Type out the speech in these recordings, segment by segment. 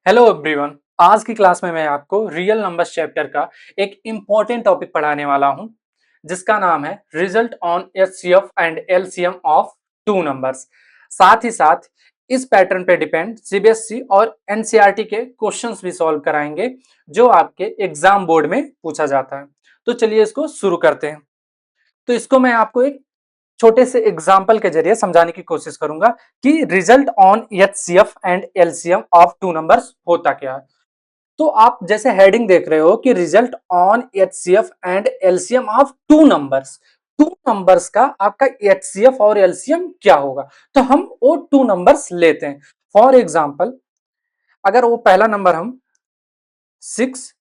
Hello everyone. आज की class में मैं आपको रियल नंबर्स चैप्टर का एक इम्पॉर्टेंट टॉपिक पढ़ाने वाला हूं, जिसका नाम है result on HCF and LCM of two numbers. साथ ही साथ इस पैटर्न पे डिपेंड सीबीएसई और एनसीईआरटी के क्वेश्चंस भी सॉल्व कराएंगे, जो आपके एग्जाम बोर्ड में पूछा जाता है। तो चलिए इसको शुरू करते हैं। तो इसको मैं आपको एक छोटे से एग्जाम्पल के जरिए समझाने की कोशिश करूंगा कि result on HCF and LCM of two numbers होता क्या है। तो आप जैसे हेडिंग देख रहे हो कि result on HCF and LCM of two numbers का आपका एचसीएफ और एलसीएम क्या होगा। तो हम वो टू नंबर्स लेते हैं। फॉर एग्जाम्पल, अगर वो पहला नंबर हम 6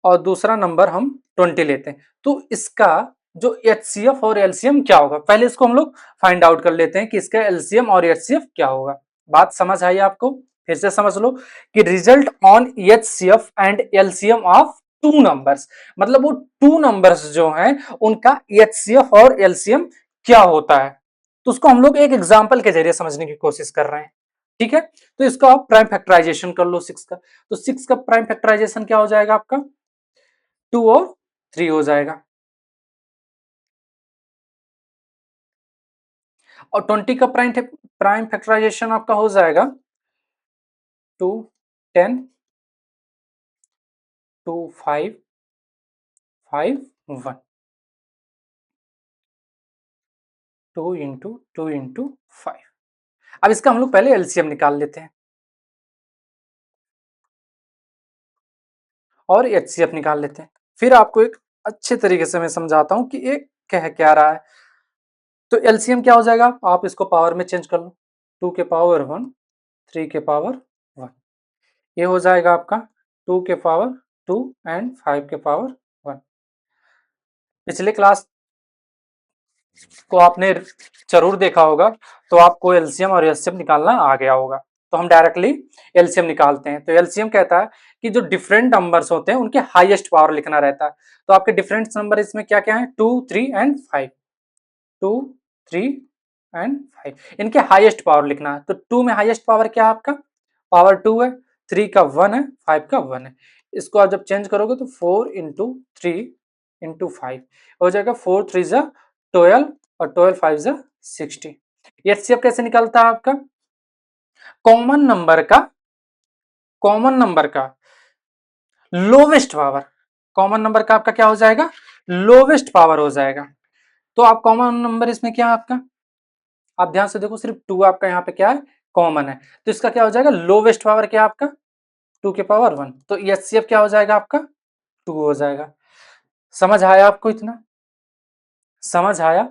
और दूसरा नंबर हम 20 लेते हैं, तो इसका जो एचसीएफ और एलसीएम क्या होगा, पहले इसको हम लोग फाइंड आउट कर लेते हैं कि इसका एलसीएम और एचसीएफ क्या होगा। बात समझ आई आपको? फिर से समझ लो कि result on HCF and LCM of two numbers, मतलब वो टू नंबर्स जो हैं उनका एचसीएफ और एलसीएम क्या होता है। तो उसको हम लोग एक एग्जांपल के जरिए समझने की कोशिश कर रहे हैं। ठीक है, तो इसका आप प्राइम फैक्टराइजेशन कर लो 6 का। तो 6 का प्राइम फैक्टराइजेशन क्या हो जाएगा आपका? 2 और 3 हो जाएगा। और 20 का प्राइम फैक्टराइजेशन आपका हो जाएगा 2, 10, 2, 5, 5, 1, 2 इंटू 2 इंटू 5। अब इसका हम लोग पहले एलसीएम निकाल लेते हैं और एचसीएफ निकाल लेते हैं। फिर आपको एक अच्छे तरीके से मैं समझाता हूं कि ये कह क्या रहा है। तो एलसीएम क्या हो जाएगा, आप इसको पावर में चेंज कर लो। 2 के पावर 1, 3 के पावर 1, ये हो जाएगा आपका 2 के पावर 2 एंड 5 के पावर 1। पिछले क्लास को आपने जरूर देखा होगा, तो आपको एलसीएम और एलसीएम निकालना आ गया होगा। तो हम डायरेक्टली एलसीएम निकालते हैं। तो एलसीएम कहता है कि जो डिफरेंट नंबर्स होते हैं उनके हाईएस्ट पावर लिखना रहता है। तो आपके डिफरेंट नंबर इसमें क्या क्या है? 2, 3 एंड 5। 2, 3 एंड 5, इनके हाईएस्ट पावर लिखना है। तो 2 में हाईएस्ट पावर क्या है आपका? पावर 2 है, 3 का 1 है, 5 का 1 है। इसको आप जब चेंज करोगे तो 4 इंटू 3 इंटू 5 हो जाएगा। 4 3 जा 12 और 12 5 जा 60। एचसीएफ कैसे निकलता है आपका? कॉमन नंबर का लोवेस्ट पावर। कॉमन नंबर का आपका क्या हो जाएगा? लोवेस्ट पावर हो जाएगा। तो आप कॉमन नंबर इसमें क्या है आपका? आप ध्यान से देखो, सिर्फ 2 आपका यहाँ पे क्या है? कॉमन है। तो इसका क्या हो जाएगा? लोवेस्ट पावर क्या आपका? 2 के पावर 1। तो एचसीएफ क्या हो जाएगा आपका? 2 हो जाएगा। समझ आया आपको? इतना समझ आया?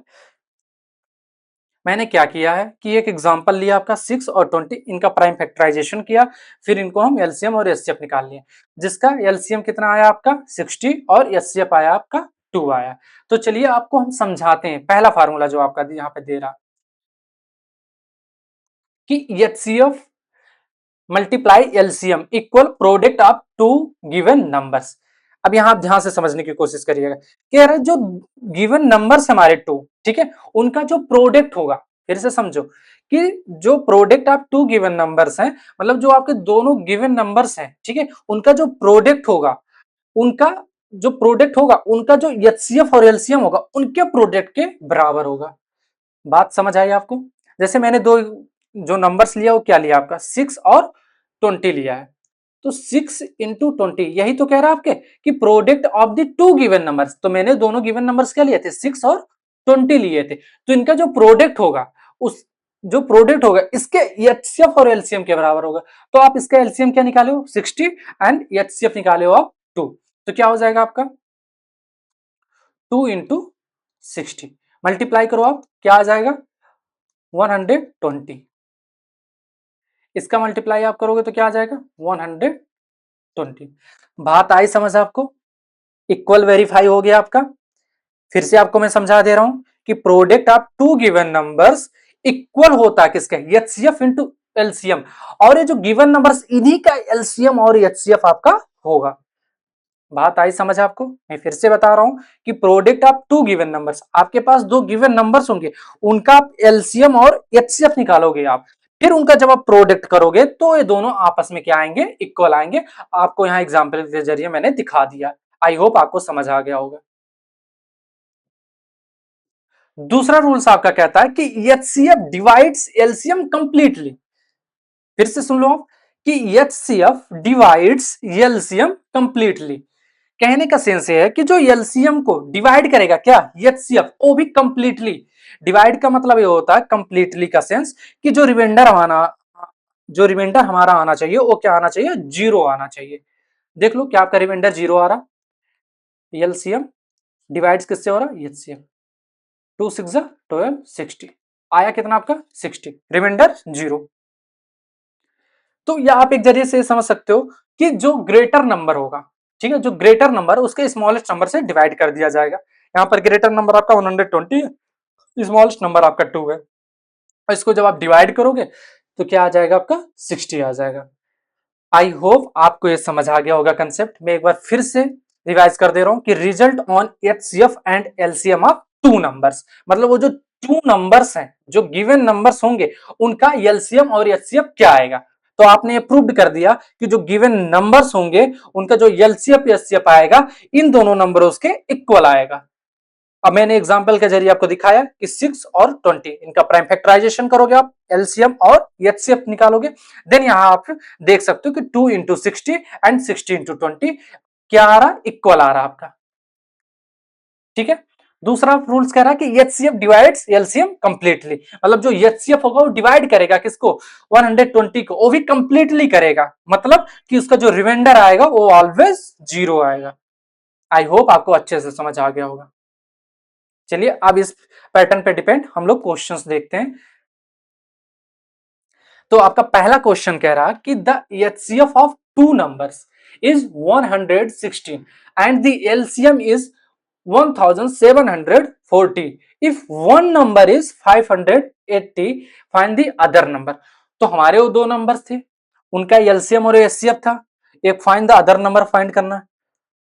मैंने क्या किया है कि एक एग्जांपल लिया आपका 6 और 20, इनका प्राइम फैक्टराइजेशन किया, फिर इनको हम एलसीएम और एचसीएफ निकाल लिए, जिसका एलसीएम कितना आया आपका? 60 और एचसीएफ आया आपका 2 आया। तो चलिए आपको हम समझाते हैं पहला फार्मूला जो आपका यहाँ पे दे रहा कि HCF multiply LCM equal product of two given numbers. अब यहां आप ध्यान से समझने की कोशिश करिएगा कि यार जो गिवन नंबर्स हमारे टू, ठीक है, उनका जो प्रोडक्ट होगा, फिर से समझो कि जो product of two given numbers हैं, मतलब जो आपके दोनों गिवन नंबर्स हैं, ठीक है, उनका जो प्रोडक्ट होगा, उनका उनका जो एचसीएफ और एलसीएम होगा उनके प्रोडक्ट के बराबर होगा। बात समझ आई आपको? जैसे मैंने दो जो नंबर्स लिया वो क्या लिया आपका? 6 और 20 लिया है। तो 6 इंटू 20, यही तो कह रहा है आपके कि product of the two given numbers. तो मैंने दोनों गिवन नंबर्स क्या लिए थे? 6 और 20 लिए थे। तो इनका जो प्रोडक्ट होगा, उस जो प्रोडक्ट होगा इसके एचसीएफ और एलसीएम के बराबर होगा। तो आप इसका एलसीएम क्या निकाले हो? 60 एंड एचसीएफ निकाले हो आप 2। तो क्या हो जाएगा आपका? 2 इंटू 60 मल्टीप्लाई करो आप, क्या आ जाएगा? 120। इसका मल्टीप्लाई आप करोगे तो क्या आ जाएगा? 120। बात आई समझ आपको? इक्वल वेरीफाई हो गया आपका। फिर से आपको मैं समझा दे रहा हूं कि product of two given numbers equal होता है किसके? HCF into LCM. और ये जो गिवन नंबर्स, इन्हीं का एलसीएम और एचसीएफ आपका होगा। बात आई समझ आपको? मैं फिर से बता रहा हूं कि product of two given numbers, आपके पास दो गिवन नंबर्स होंगे, उनका आप एलसीएम और एचसीएफ निकालोगे आप। फिर उनका जब आप प्रोडक्ट करोगे तो ये दोनों आपस में क्या आएंगे, इक्वल आएंगे। आपको यहाँ एग्जाम्पल के जरिए मैंने दिखा दिया। आई होप आपको समझ आ गया होगा। दूसरा रूल्स आपका कहता है कि एचसीएफ डिवाइड्स एलसीएम कंप्लीटली। फिर से सुन लो आप कि एचसीएफ डिवाइड्स एलसीएम कंप्लीटली। कहने का सेंस है कि जो एलसीएम को डिवाइड करेगा क्या, एचसीएफ, वो भी कंप्लीटली। डिवाइड का मतलब ये होता है कंप्लीटली का सेंस कि जो रिमाइंडर हमारा आना चाहिए वो क्या आना चाहिए, जीरो आना चाहिए। देख लो क्या आपका रिमाइंडर जीरो आ रहा, एलसीएम डिवाइड्स किससे हो रहा, एचसीएफ। 2 6 12 60 आया कितना आपका 60, रिमाइंडर जीरो। तो या आप एक जरिए से समझ सकते हो कि जो ग्रेटर नंबर होगा, ठीक है, जो ग्रेटर नंबर उसके स्मॉलेस्ट नंबर से डिवाइड कर दिया जाएगा। यहाँ पर ग्रेटर नंबर आपका 120 है, स्मॉलेस्ट नंबर आपका 2 है। और इसको जब आप डिवाइड करोगे तो क्या आ जाएगा आपका 60 आ जाएगा। आई होप आपको ये समझ आ गया होगा कंसेप्ट। मैं एक बार फिर से रिवाइज कर दे रहा हूं कि result on HCF and LCM of two numbers, मतलब वो जो टू नंबर्स हैं, जो गिवन नंबर्स होंगे, उनका एलसीएम और एचसीएफ क्या आएगा। तो आपने ये प्रूव्ड कर दिया कि जो गिवन नंबर्स होंगे उनका जो एलसीएफ एचसीएफ आएगा इन दोनों नंबरों के इक्वल आएगा। अब मैंने एग्जांपल के जरिए आपको दिखाया कि 6 और 20 इनका प्राइम फैक्टराइजेशन करोगे आप, एलसीएम और एचसीएफ निकालोगे, देन यहां आप देख सकते हो कि 2 इंटू 60 एंड 60 इंटू 20 क्या आ रहा, इक्वल आ रहा आपका। ठीक है। दूसरा रूल्स कह रहा है कि एचसीएफ डिवाइड्स एलसीएम कंप्लीटली, मतलब जो एचसीएफ होगा वो डिवाइड करेगा किसको, 120 को, वो भी कंप्लीटली करेगा, मतलब कि उसका जो रिमाइंडर आएगा वो ऑलवेज जीरो आएगा। आई होप आपको अच्छे से समझ आ गया होगा। चलिए अब इस पैटर्न पे डिपेंड हम लोग क्वेश्चंस देखते हैं। तो आपका पहला क्वेश्चन कह रहा कि the HCF of two numbers is 116 and the LCM is 1740 if one number is 580 find the other number. तो हमारे वो दो नंबर्स थे, उनका एलसीएम और एचसीएफ था, एक find the other number find करना।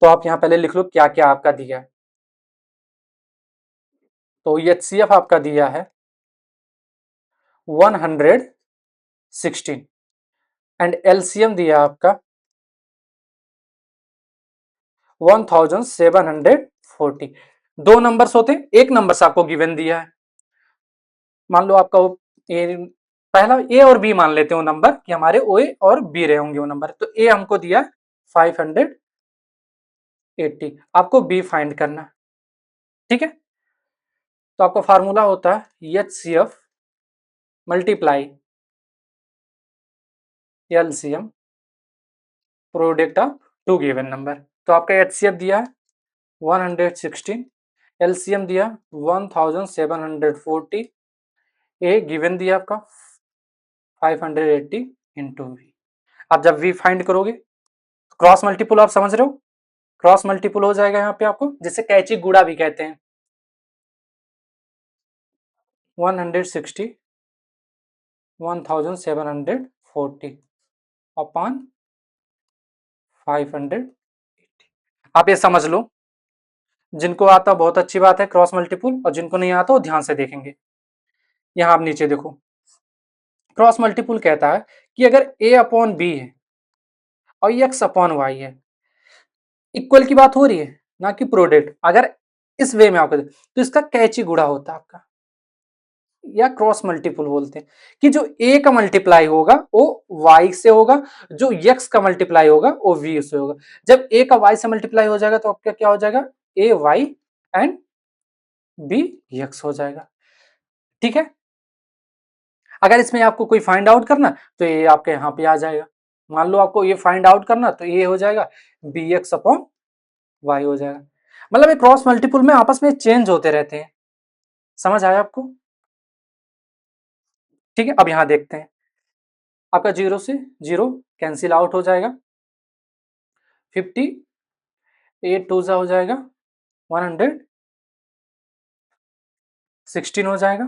तो आप यहां पहले लिख लो क्या क्या आपका दिया है। तो एचसीएफ आपका दिया है 116 एंड एलसीएम दिया आपका 1740। दो नंबर्स होते हैं, एक नंबर आपको गिवन दिया है। मान लो आपका वो ए, पहला ए और बी मान लेते हो नंबर कि हमारे ओ और बी रहे होंगे वो नंबर। तो ए हमको दिया 580, आपको बी फाइंड करना। ठीक है। तो आपका फार्मूला होता है H C F multiply LCM product of two given number. तो आपका एच सी एफ दिया है 116, एलसीएम दिया 1740, ए गिवन दिया आपका 580 इंटू वी। आप जब वी फाइंड करोगे क्रॉस मल्टीपुल, आप समझ रहे हो, क्रॉस मल्टीपुल हो जाएगा यहाँ पे आपको, जिसे कैची गुड़ा भी कहते हैं। 160 1740 अपॉन 580। आप ये समझ लो, जिनको आता बहुत अच्छी बात है क्रॉस मल्टीपुल, और जिनको नहीं आता वो ध्यान से देखेंगे। यहां आप नीचे देखो, क्रॉस मल्टीपुल कहता है कि अगर ए अपॉन बी है और एक्स अपॉन वाई है, इक्वल की बात हो रही है ना कि प्रोडक्ट, अगर इस वे में आपको तो इसका कैची गुड़ा होता है आपका, या क्रॉस मल्टीपुल बोलते हैं कि जो ए का मल्टीप्लाई होगा वो वाई से होगा, जो एक्स का मल्टीप्लाई होगा वो वी से होगा। जब ए का वाई से मल्टीप्लाई हो जाएगा तो आपका क्या हो जाएगा, ए वाई एंड बी एक्स हो जाएगा। ठीक है। अगर इसमें आपको कोई फाइंड आउट करना तो ये आपके यहाँ पे आ जाएगा। मान लो आपको ये फाइंड आउट करना तो ये हो जाएगा बी एक्स अपॉन वाई हो जाएगा। मतलब ये क्रॉस मल्टीपुल में आपस में चेंज होते रहते हैं। समझ आया आपको। ठीक है। अब यहां देखते हैं, आपका जीरो से जीरो कैंसिल आउट हो जाएगा, 50 8 टू जा हो जाएगा 116 हो जाएगा।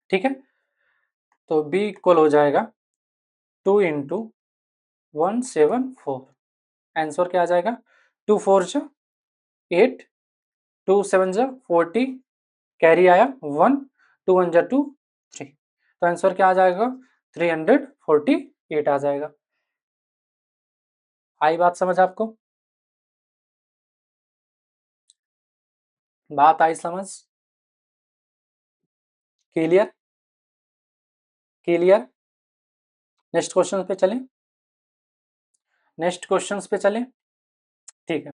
ठीक है। तो b इक्वल हो जाएगा 2 इंटू 174। आंसर क्या आ जाएगा, 2 4 जा 8, 2 7 जा 40, कैरी आया 1, 2 1 जा 2 3। तो आंसर क्या आ जाएगा? 348 आ जाएगा। आई बात समझ आपको? बात आई समझ? क्लियर? क्लियर? नेक्स्ट क्वेश्चन पे चलें। नेक्स्ट क्वेश्चन पे चलें। ठीक है।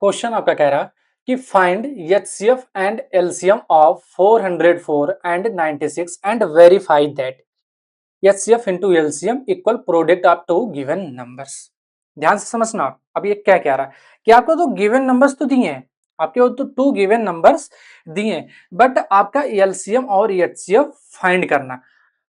क्वेश्चन आपका कह रहा कि find HCF and LCM of 404 and 96 and verify that HCF into LCM equal product of two given numbers. ध्यान से समझना आप। अब ये क्या कह रहा है कि आपको तो गिवन नंबर्स तो दिए हैं, आपके तो टू गिवन नंबर्स दिए हैं, बट आपका एलसीएम और एचसीएफ फाइंड करना।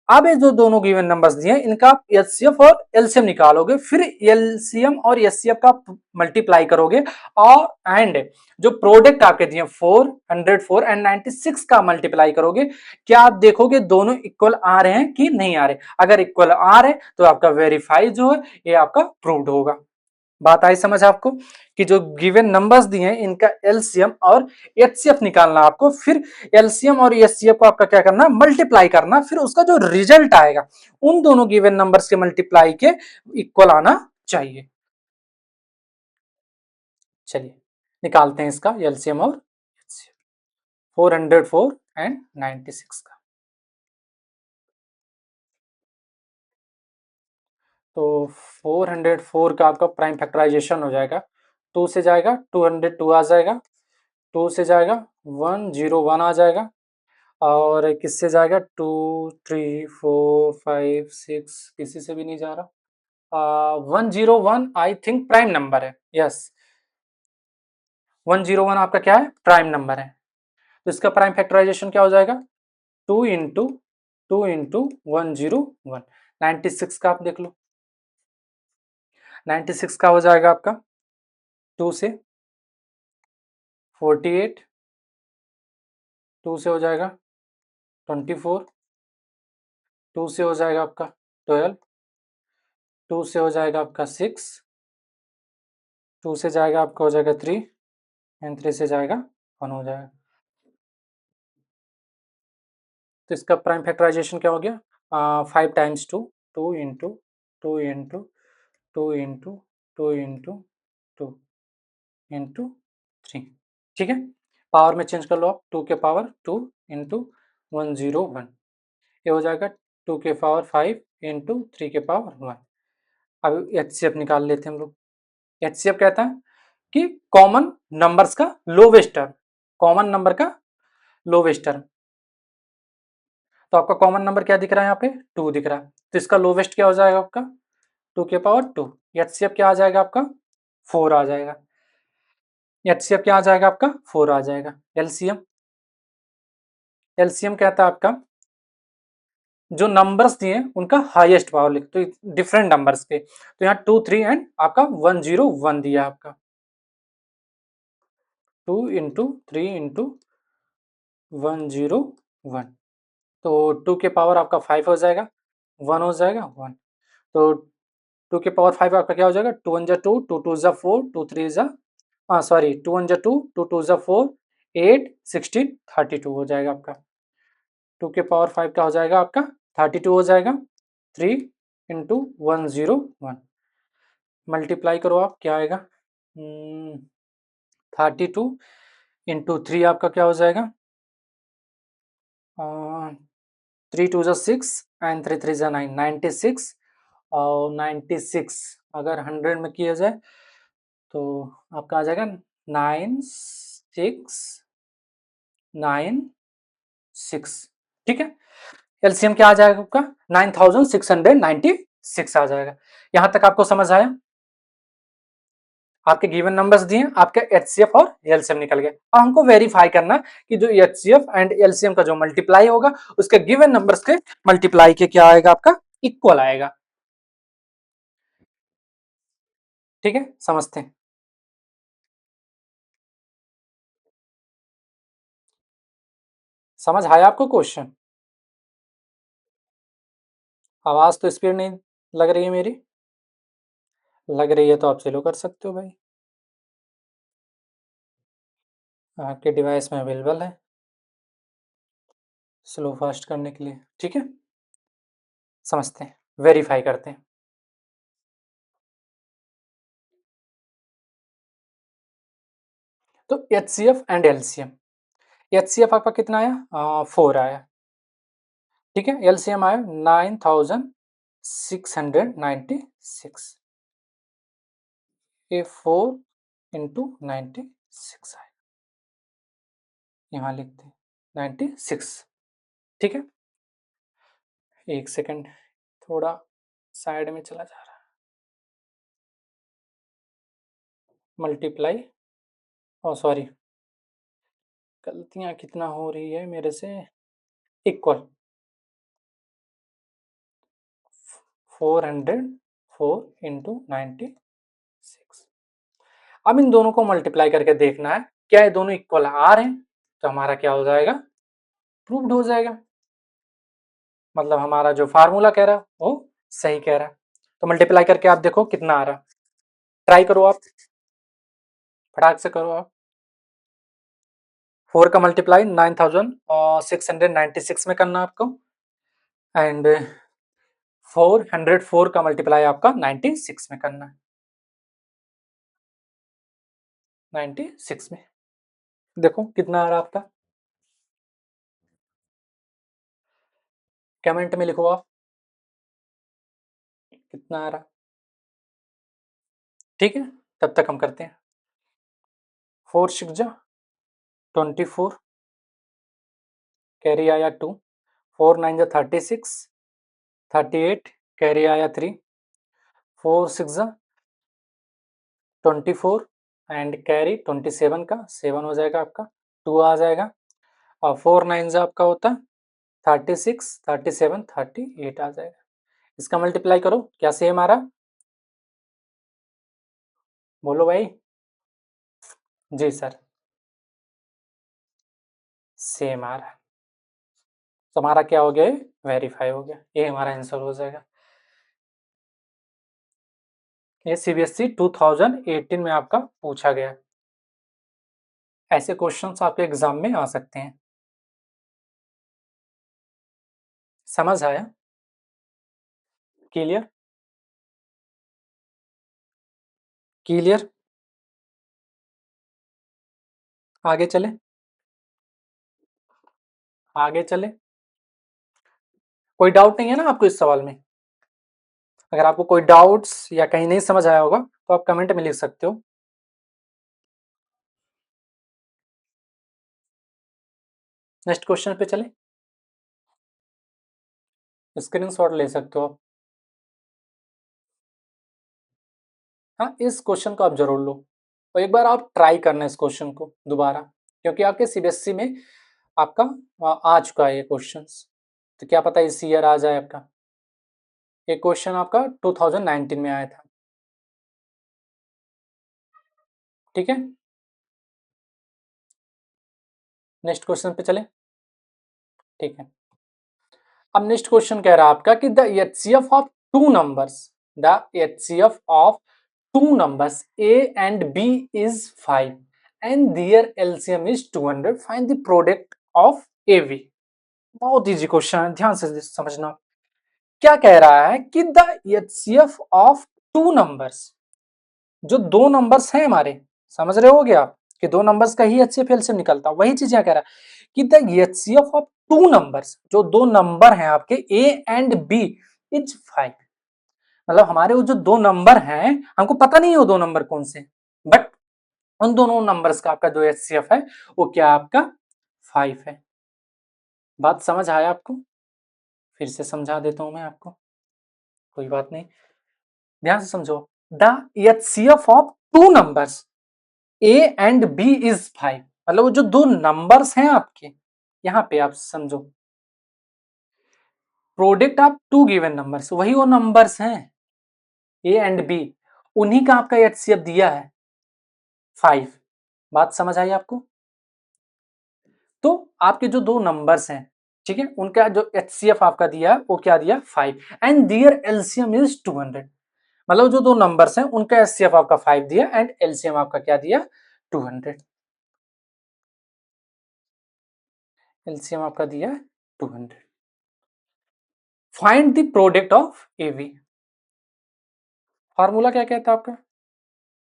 अब ये जो दोनों गिवन नंबर्स दिए हैं इनका आप एचसीएफ और एलसीएम निकालोगे, फिर एलसीएम और एचसीएफ का मल्टीप्लाई करोगे, और एंड जो प्रोडक्ट आपके दिए 404 एंड 96 का मल्टीप्लाई करोगे। क्या आप देखोगे दोनों इक्वल आ रहे हैं कि नहीं आ रहे? अगर इक्वल आ रहे तो आपका वेरीफाई जो है ये आपका प्रूव्ड होगा। बात आई समझ आपको कि जो गिवन नंबर्स दिए हैं इनका एलसीएम और एचसीएफ निकालना आपको, फिर एलसीएम और एचसीएफ को आपका क्या करना? मल्टीप्लाई करना, फिर उसका जो रिजल्ट आएगा उन दोनों गिवन नंबर्स के मल्टीप्लाई के इक्वल आना चाहिए। चलिए निकालते हैं इसका एलसीएम और एचसीएफ 404 एंड 96 का। तो 404 का आपका प्राइम फैक्टराइजेशन हो जाएगा, 2 से जाएगा 202 आ जाएगा, 2 से जाएगा 101 आ जाएगा, और किससे जाएगा? 2 3 4 5 6, किसी से भी नहीं जा रहा। 101 आई थिंक प्राइम नंबर है। यस, 101 आपका क्या है? प्राइम नंबर है। तो इसका प्राइम फैक्टराइजेशन क्या हो जाएगा? 2 इंटू 101। 96 का आप देख लो, 96 का हो जाएगा आपका 2 से 48, 2 से हो जाएगा 24, 2 से हो जाएगा आपका 12, 2 से हो जाएगा आपका 6, 2 से जाएगा आपका हो जाएगा 3, एंड 3 से जाएगा 1 हो जाएगा। तो इसका प्राइम फैक्टराइजेशन क्या हो गया? 5 times 2, 2 into 2 into 2 into 2 into 3। ठीक है, पावर में चेंज कर लो आप, 2 के पावर 2 इंटू 101, ये हो जाएगा 2 के पावर 5 इंटू 3 के पावर 1। अब एचसीएफ निकाल लेते हैं हम लोग। एचसीएफ कहता है कि कॉमन नंबर्स का लोवेस्ट टर्म, कॉमन नंबर का लोवेस्ट टर्म। तो आपका कॉमन नंबर क्या दिख रहा है? यहाँ पे 2 दिख रहा है, तो इसका लोवेस्ट क्या हो जाएगा आपका? 2 के पावर 2। एचसीएफ क्या आ जाएगा आपका? 4 आ जाएगा। एचसीएफ क्या आ जाएगा आपका? 4 आ जाएगा। एलसीएम, एलसीएम कहता है आपका जो नंबर्स दिए उनका हाईएस्ट पावर लिख, तो डिफरेंट नंबर्स के, तो यहाँ 2 3 एंड आपका 101 दिया आपका, 2 इंटू 3 इंटू 101। तो 2 के पावर आपका 5 हो जाएगा, 1 हो जाएगा 1। तो 2 के पावर 5 आपका क्या हो जाएगा? 2 1 जा 2, 2 2 जा 4, 2 3 जा, सॉरी 2 1 जा 2, 2 2 जा 4, 8 16 32 हो जाएगा आपका। 2 के पावर 5 का हो जाएगा आपका 32 हो जाएगा। 3 इंटू 101, मल्टीप्लाई करो आप, क्या आएगा? 32 इंटू 3 आपका क्या हो जाएगा? 3 2 जा 6 एंड 3 3 जा 9, 96। और 96 अगर 100 में किया जाए तो आपका आ जाएगा 9696। ठीक है, एलसीएम क्या आ जाएगा आपका? 9696 आ जाएगा। यहां तक आपको समझ आया? आपके गिवन नंबर्स दिए, आपका एचसीएफ और एलसीएम निकल गया। अब हमको वेरीफाई करना कि जो एचसीएफ एंड एलसीएम का जो मल्टीप्लाई होगा उसके गिवन नंबर्स के मल्टीप्लाई के क्या आएगा आपका? इक्वल आएगा। ठीक है, समझते हैं। समझ आया आपको क्वेश्चन? आवाज तो स्पीड नहीं लग रही है मेरी? लग रही है तो आप स्लो कर सकते हो भाई, आपके डिवाइस में अवेलेबल है। स्लो फास्ट करने के लिए, ठीक है, समझते हैं, वेरीफाई करते हैं। तो एचसीएफ एंड एलसीएम, एचसीएफ आपका कितना आया, 4 आया, ठीक है, एलसीएम आया 9696, ये 4 इंटू 96 आया, यहाँ लिखते हैं 96, ठीक है। एक सेकंड, थोड़ा साइड में चला जा रहा है, मल्टीप्लाई, ओ सॉरी, गलतियां कितना हो रही है मेरे से, इक्वल 404 इंटू 96। अब इन दोनों को मल्टीप्लाई करके देखना है क्या ये दोनों इक्वल आ रहे हैं, तो हमारा क्या हो जाएगा, प्रूव्ड हो जाएगा, मतलब हमारा जो फार्मूला कह रहा है वो सही कह रहा है। तो मल्टीप्लाई करके आप देखो कितना आ रहा, ट्राई करो आप, फटाक से करो आप। 4 का मल्टीप्लाई 9696 में करना आपको, एंड 404 का मल्टीप्लाई आपका 96 में करना है, 96 में, देखो कितना आ रहा आपका, कमेंट में लिखो आप कितना आ रहा, ठीक है। तब तक हम करते हैं, 4 6 जा 24, कैरी आया 2, 4 9 जा 36, 38, कैरी आया 3, 4 6 जा 24 एंड कैरी 27 का 7 हो जाएगा आपका, 2 आ जाएगा, और 4 9 जा आपका होता 36, 37, 38 आ जाएगा। इसका मल्टीप्लाई करो, क्या सेम आ रहा, बोलो भाई। जी सर, सेम आ रहा है, तो हमारा क्या हो गया, वेरीफाई हो गया, ये हमारा आंसर हो जाएगा। ये सीबीएसई 2018 में आपका पूछा गया, ऐसे क्वेश्चंस आपके एग्जाम में आ सकते हैं। समझ आया, क्लियर, क्लियर, आगे चले, आगे चले, कोई डाउट नहीं है ना आपको इस सवाल में, अगर आपको कोई डाउट्स या कहीं नहीं समझ आया होगा तो आप कमेंट में लिख सकते हो। नेक्स्ट क्वेश्चन पे चले, स्क्रीनशॉट ले सकते हो आप, हाँ इस क्वेश्चन को आप जरूर लो, और एक बार आप ट्राई करना इस क्वेश्चन को दोबारा, क्योंकि आपके सीबीएसई में आपका आ चुका है ये क्वेश्चंस, तो क्या पता इस ईयर आ जाए आपका, ये क्वेश्चन आपका 2019 में आया था, ठीक है। नेक्स्ट क्वेश्चन पे चले, ठीक है। अब नेक्स्ट क्वेश्चन कह रहा है आपका कि the HCF of two numbers, the HCF of two numbers A and B is 5 and their LCM is 200, find the product of a b. बहुत इजी क्वेश्चन है, ध्यान से समझना, क्या कह रहा है कि the HCF of two numbers, जो दो नंबर्स हैं हमारे, समझ रहे होगे आप कि दो नंबर्स का ही एचसीएफ एलसीएम निकलता, वही चीज यहाँ कह रहा है कि the HCF of two numbers, जो दो नंबर हैं आपके ए एंड बी इज 5, मतलब हमारे वो जो दो नंबर हैं हमको पता नहीं है वो दो नंबर कौन से, बट उन दोनों नंबर्स का आपका जो एचसीएफ है वो क्या आपका 5 है। बात समझ आया आपको, फिर से समझा देता हूं मैं आपको, कोई बात नहीं, ध्यान से समझो, the HCF of two numbers A and B is 5, मतलब वो जो दो नंबर्स हैं आपके, यहां पे आप समझो, product of two given numbers, वही वो नंबर्स हैं ए एंड बी, उन्हीं का आपका एचसीएफ दिया है 5। बात समझ आई आपको, तो आपके जो दो नंबर्स हैं, ठीक है, उनका जो एचसीएफ आपका दिया है वो क्या दिया 5 एंड दियर एलसीएम इज 200, मतलब जो दो नंबर्स हैं उनका एचसीएफ आपका 5 दिया एंड एलसीएम आपका क्या दिया 200, एलसीएम आपका दिया 200. Find the product of AB. Formula क्या कहता है आपका?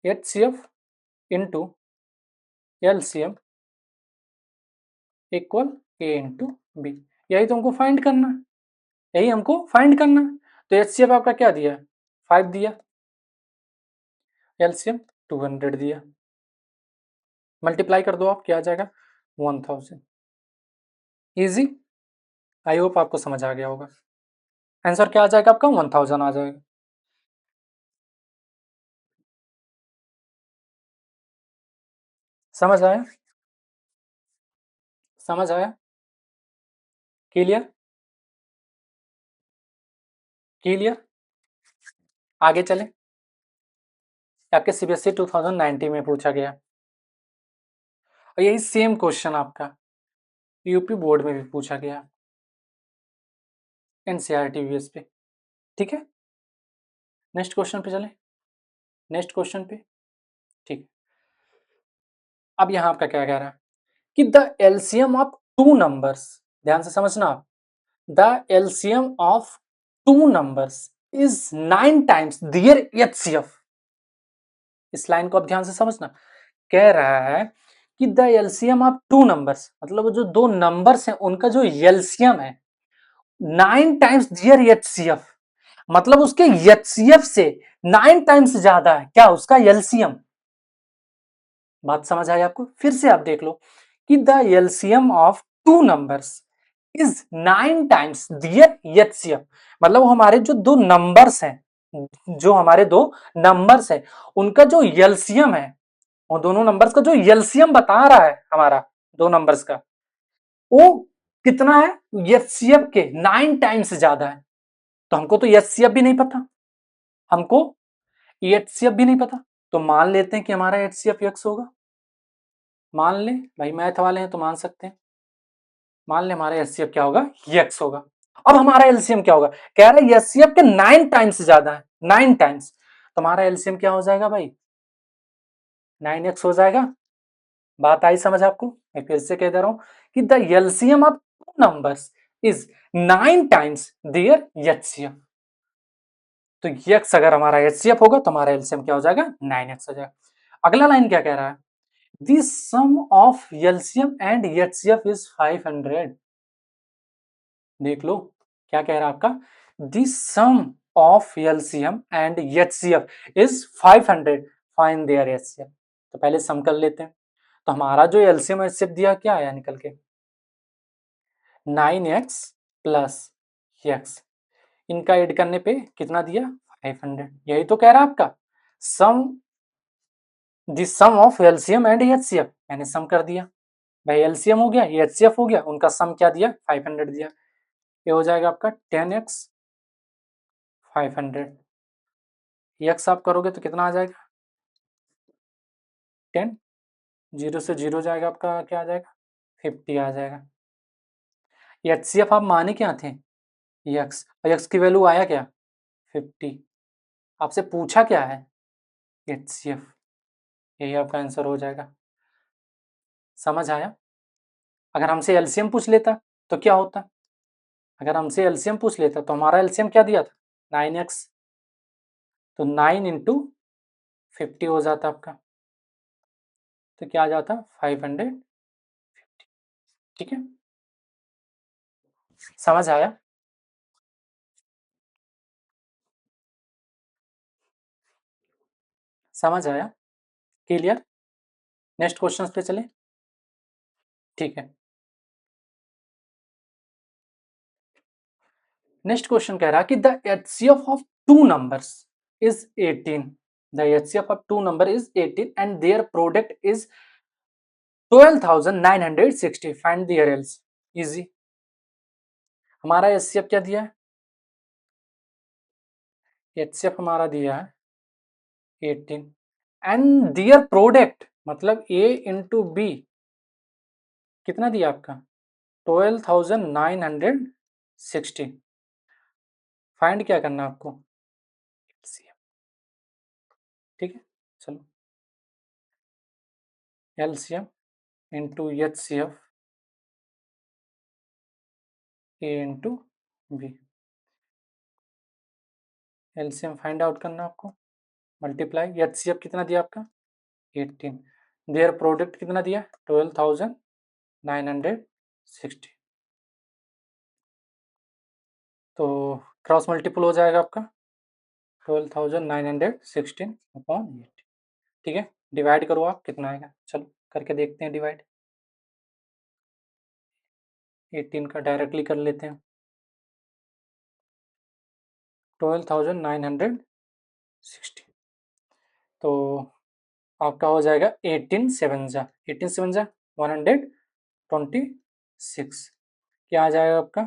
HCF into LCM equal A into B. यही तो हमको फाइंड करना है, यही हमको फाइंड करना है. तो HCF आपका क्या दिया? 5 दिया, LCM 200 दिया. मल्टीप्लाई कर दो आप, क्या आ जाएगा? 1000. इजी. आई होप आपको समझ आ गया होगा. आंसर क्या आ जाएगा आपका? 1000 आ जाएगा. समझ आया? समझ आया? क्लियर? क्लियर? आगे चले. आपके सीबीएसई 2019 में पूछा गया और यही सेम क्वेश्चन आपका यूपी बोर्ड में भी पूछा गया एनसीईआरटी वीएस पे. ठीक है, नेक्स्ट क्वेश्चन पे चले. नेक्स्ट क्वेश्चन पे. ठीक. अब यहां आपका क्या कह रहा है कि the LCM of two numbers, ध्यान से समझना आप, the LCM of two numbers is 9 times their HCF. इस लाइन को आप ध्यान से समझना. कह रहा है कि the LCM of two numbers, मतलब जो दो नंबर्स हैं उनका जो एलसीएम है 9 टाइम्स देयर एचसीएफ, मतलब उसके एचसीएफ से 9 टाइम्स ज्यादा है क्या उसका एलसीएम. बात समझ आई आपको? फिर से आप देख लो कि the LCM of two numbers is 9 times their HCF, मतलब हमारे जो दो नंबर्स हैं, जो हमारे दो नंबर्स हैं उनका जो एलसीएम है, वो दोनों नंबर्स का जो एलसीएम बता रहा है हमारा दो नंबर्स का, वो कितना है? एचसीएफ के 9 टाइम्स ज्यादा है. तो हमको तो एचसीएफ भी नहीं पता, हमको एचसीएफ भी नहीं पता, तो मान लेते हैं कि हमारा एचसीएफ एक्स होगा. मान ले भाई, मैथ वाले हैं तो मान सकते हैं. मान ले हमारा एचसीएफ क्या होगा? एक्स होगा. अब हमारा एलसीएम क्या होगा? कह रहा है एचसीएफ के 9 टाइम्स ज्यादा है, 9 टाइम्स. तो हमारा एलसीएम क्या हो जाएगा भाई? 9x हो जाएगा. बात आई समझ आपको? मैं फिर से कह दे रहा हूं कि the LCM of two numbers is 9 times their HCF. तो x अगर हमारा एचसीएफ होगा तो हमारा एलसीएम क्या हो जाएगा? 9x हो जाएगा. अगला लाइन क्या कह रहा है? The sum of LCM and HCF is 500. देख लो क्या कह रहा है आपका. The sum of LCM and HCF is 500. Find their HCF. तो पहले सम कर लेते हैं. तो हमारा जो एलसीएम एचसीएफ दिया क्या आया निकल के? 9x plus x. इनका ऐड करने पे कितना दिया? 500. यही तो कह रहा है आपका. Sum, the sum of LCM and HCF. मैंने सम कर दिया भाई, एलसीएम हो गया, एचसीएफ हो गया, उनका सम क्या दिया? 500 दिया. ये हो जाएगा आपका 10x 500. एक्स आप करोगे तो कितना आ जाएगा? 10. जीरो से जीरो जाएगा आपका, क्या आ जाएगा? 50 आ जाएगा. एचसीएफ आप माने क्या थे? एक्स, और एक्स की वैल्यू आया क्या? 50. आपसे पूछा क्या है? एचसीएफ. यही आपका आंसर हो जाएगा. समझ आया? अगर हमसे एलसीएम पूछ लेता तो क्या होता? अगर हमसे एलसीएम पूछ लेता तो हमारा एलसीएम क्या दिया था? 9x. तो 9 इंटू 50 हो जाता आपका. तो क्या आ जाता? 500. ठीक है, समझ आया? समझ आया? क्लियर? नेक्स्ट क्वेश्चन पे चले. ठीक है, नेक्स्ट क्वेश्चन कह रहा है कि the HCF of two numbers is 18. The HCF of two number is 18 and their product is 12,960. Find their else. Easy. हमारा एचसीएफ क्या दिया है? एचसीएफ हमारा दिया है 18 एंड देयर प्रोडक्ट, मतलब ए इंटू बी कितना दिया आपका? 12,960. फाइंड क्या करना है आपको? एलसीएम. ठीक है, चलो. LCM into HCF a into b. LCM find out करना आपको, मल्टीप्लाई, एचसीएफ कितना दिया आपका 18, देयर प्रोडक्ट कितना दिया 12,960, तो क्रॉस मल्टीपल हो जाएगा आपका 12,916 अपॉन 8। ठीक है, डिवाइड करो आप, कितना आएगा, चलो करके देखते हैं डिवाइड। 18 का डायरेक्टली कर लेते हैं, 12,960, तो आपका हो जाएगा 18 7 जा 126, क्या आ जाएगा आपका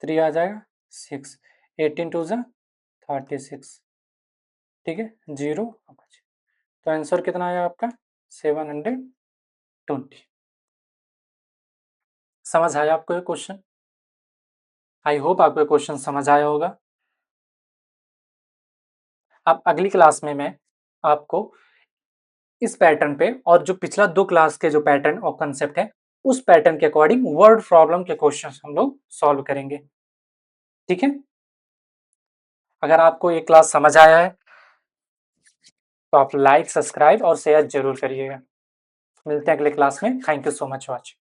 3 आ जाएगा 6, 18 2 जा 36, ठीक है, 0, तो आंसर कितना आया आपका 720। समझ आया आपको ये क्वेश्चन? आई होप आपको ये क्वेश्चन समझ आया होगा। अब अगली क्लास में मैं आपको इस पैटर्न पे और जो पिछला 2 क्लास के जो पैटर्न और कंसेप्ट है उस पैटर्न के अकॉर्डिंग वर्ड प्रॉब्लम के क्वेश्चंस हम लोग सॉल्व करेंगे। ठीक है, अगर आपको ये क्लास समझ आया है तो आप लाइक, सब्सक्राइब और शेयर जरूर करिएगा। मिलते हैं अगले क्लास में। Thank you so much watching.